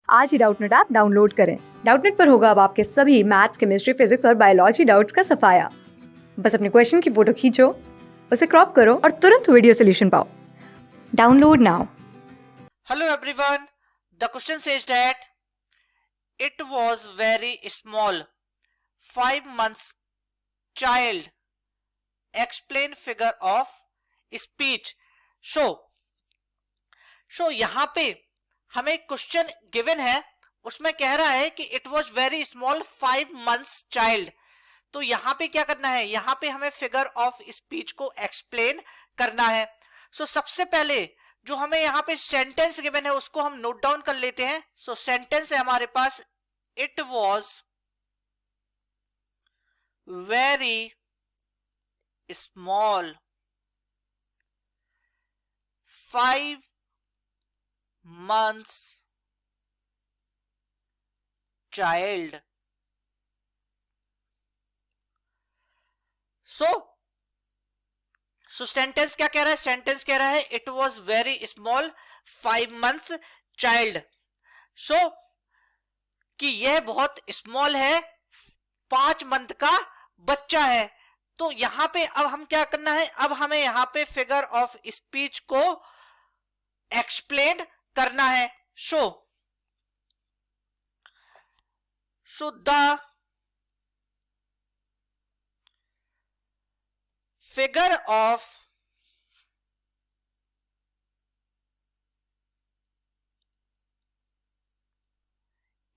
आज ही Doubtnut app download करें। Doubtnut पर होगा अब आपके सभी मैथ्स, केमिस्ट्री, फिजिक्स और बायोलॉजी डाउट्स का सफाया। बस अपने क्वेश्चन की फोटो खींचो, उसे क्रॉप करो और तुरंत वीडियो सोल्यूशन पाओ। Download now. Hello everyone. The question says that it was very small. 5 months child. Explain figure of speech. So यहाँ पे हमें क्वेश्चन गिवन है, उसमें कह रहा है कि it was very small 5 months child. तो यहाँ पे क्या करना है, यहाँ पे हमें फिगर ऑफ स्पीच को एक्सप्लेन करना है। सबसे पहले जो हमें यहाँ पे सेंटेंस गिवन है उसको हम नोट डाउन कर लेते हैं। सेंटेंस है हमारे पास, it was very small 5 months child. So sentence क्या कह रहा है, सेंटेंस कह रहा है it was very small 5 months child. कि यह बहुत स्मॉल है, 5 मंथ का बच्चा है। तो यहां पे अब हम क्या करना है, अब हमें यहां पे फिगर ऑफ स्पीच को एक्सप्लेन करना है। The figure of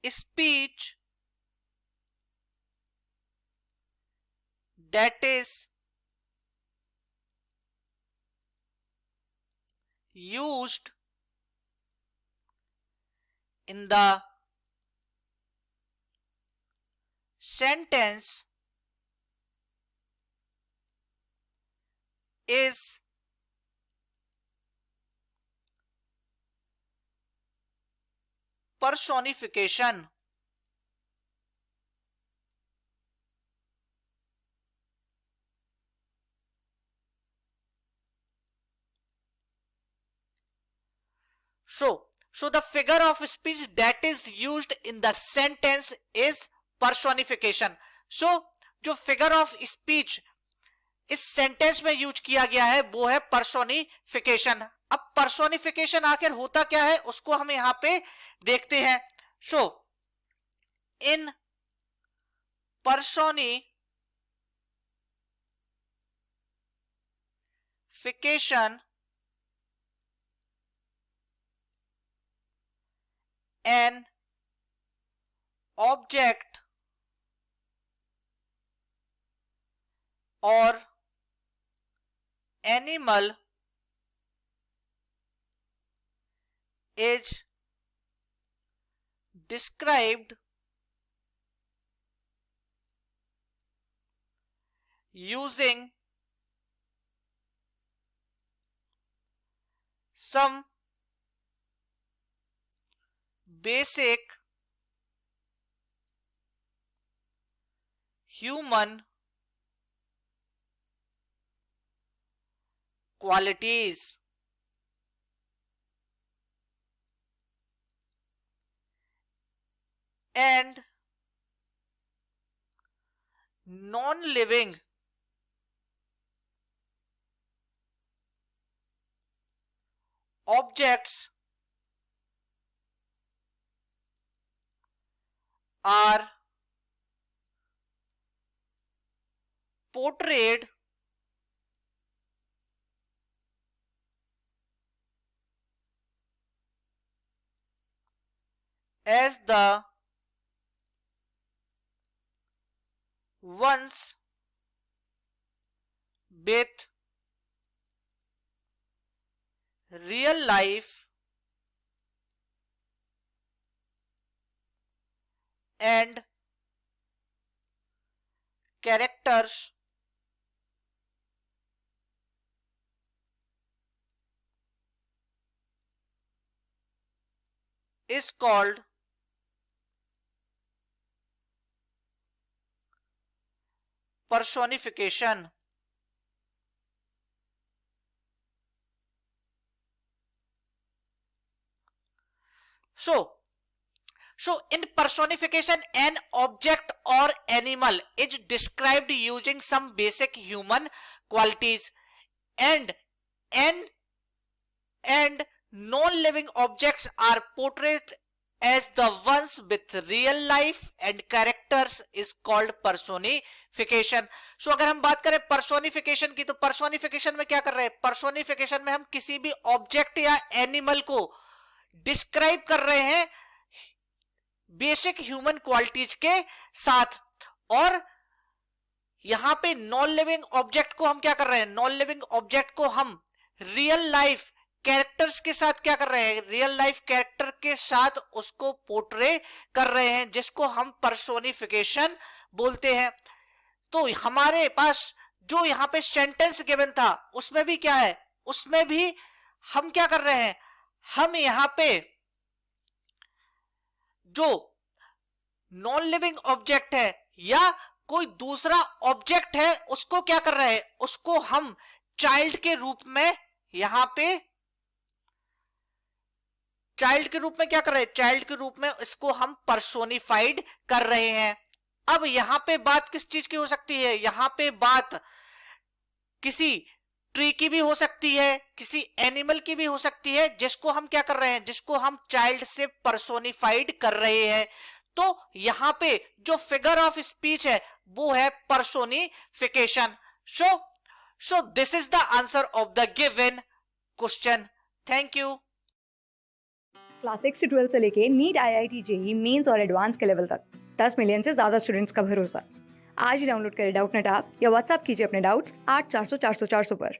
speech that is used in the sentence is personification. So the figure of speech that is used in the sentence is personification. जो फिगर ऑफ स्पीच इस sentence में use किया गया है वो है पर्सोनिफिकेशन। अब personification आखिर होता क्या है उसको हम यहां पे देखते हैं। इन personification an object or animal is described using some basic human qualities and non-living objects are portrayed as the ones with real life and characters is called personification. So in personification, an object or animal is described using some basic human qualities, and non-living objects are portrayed as the ones with real life and characters is called personification. So अगर हम बात करें personification की, तो personification में क्या कर रहे हैं? personification में हम किसी भी ऑब्जेक्ट या एनिमल को डिस्क्राइब कर रहे हैं बेसिक ह्यूमन क्वालिटीज के साथ, और यहां पे नॉन लिविंग ऑब्जेक्ट को हम क्या कर रहे हैं? नॉन लिविंग ऑब्जेक्ट को हम रियल लाइफ कैरेक्टर्स के साथ क्या कर रहे हैं? रियल लाइफ कैरेक्टर के साथ उसको पोर्ट्रे कर रहे हैं, जिसको हम पर्सोनिफिकेशन बोलते हैं। तो हमारे पास जो यहां पे सेंटेंस गिवन था उसमें भी क्या है? उसमें भी हम क्या कर रहे हैं? हम यहां पे जो नॉन लिविंग ऑब्जेक्ट है या कोई दूसरा ऑब्जेक्ट है उसको क्या कर रहे हैं? उसको हम चाइल्ड के रूप में यहां पे चाइल्ड के रूप में क्या कर रहे हैं? चाइल्ड के रूप में इसको हम पर्सोनिफाइड कर रहे हैं। अब यहां पे बात किस चीज की हो सकती है? यहां पे बात किसी ट्री की भी हो सकती है, किसी एनिमल की भी हो सकती है, जिसको हम क्या कर रहे हैं? जिसको हम चाइल्ड से पर्सोनिफाइड कर रहे हैं। तो यहां पे जो फिगर ऑफ स्पीच है वो है personification. So this is the answer of the given question. Thank you. Class 6 से 12 से लेके नीट, IIT, JEE मेंस और एडवांस के लेवल तक 10 मिलियन से ज्यादा स्टूडेंट्स का भरोसा। आज ही डाउनलोड करें डाउटनेट ऐप या व्हाट्सएप कीजिए अपने डाउट्स 8400 400 400 पर।